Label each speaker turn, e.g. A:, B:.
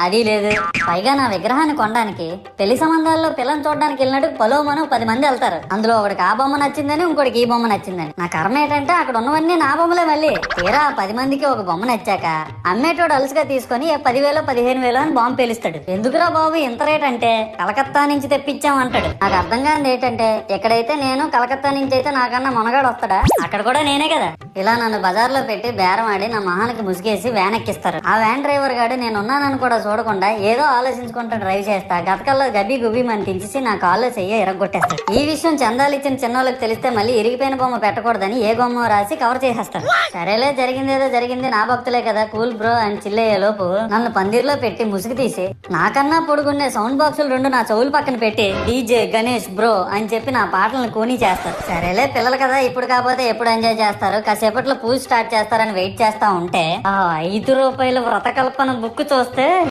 A: అది లేదు. పైగా నా విగ్రహాన్ని కొనడానికి పెళ్లి సంబంధాల్లో పిల్లని చూడడానికి వెళ్ళినట్టు పలోమను 10 మంది వెళ్తారు. అందులో ఒకడికి ఆ బొమ్మ నచ్చిందని, ఇంకోటికి ఈ బొమ్మ నచ్చిందని. నా కర్మ ఏంటంటే అక్కడ ఉన్నవన్నీ నా బొమ్మలే. మళ్ళీ తీరా 10 మందికి ఒక బొమ్మ నచ్చాక అమ్మేటోడు అలుసుగా తీసుకొని 10,000 15,000 అని బాంబు పేలుస్తాడు. ఎందుకురా బాబు ఇంత రేట్ అంటే కలకత్తా నుంచి తెప్పించామంటాడు. నాకు అర్థం కానిది ఏంటంటే ఎక్కడైతే నేను కలకత్తా నుంచి అయితే నాకన్నా మొనగాడు వస్తాడా, అక్కడ కూడా నేనే కదా. ఇలా నన్ను బజార్లో పెట్టి బేరం ఆడి నా మొహానికి ముసుగేసి వ్యాన్ ఎక్కిస్తారు. ఆ వ్యాన్ డ్రైవర్ గాడు నేనున్నానని కూడా చూడకుండా ఏదో ఆలోచించుకుంటూ డ్రైవ్ చేస్తా గతకల్లో గబ్బి గుబ్బి అని తించేసి నా కాల్లో చెయ్యి ఇరగొట్టేస్తాడు. ఈ విషయం చందాలు ఇచ్చిన చిన్నోళ్ళకి తెలిస్తే మళ్ళీ ఇరిగిపోయిన బొమ్మ పెట్టకూడదని ఏ బొమ్మ రాసి కవర్ చేసేస్తాడు. సరేలే జరిగిందేదో జరిగింది, నా భక్తులే కదా కూల్ బ్రో అని చిల్లయ్యే లోపు నన్ను పందిర్లో పెట్టి ముసుగు తీసి నాకన్నా పొడుగున్నే సౌండ్ బాక్సులు 2 నా చెవుల పక్కన పెట్టి డీజే గణేష్ బ్రో అని చెప్పి నా పాటలను కూనీ చేస్తారు. సరేలే పిల్లలు కదా ఇప్పుడు కాకపోతే ఎప్పుడు ఎంజాయ్ చేస్తారు, కాసేపట్లో పూజ స్టార్ట్ చేస్తారని వెయిట్ చేస్తా ఉంటే ఆ 5 రూపాయల వ్రతకల్పన బుక్ చూస్తే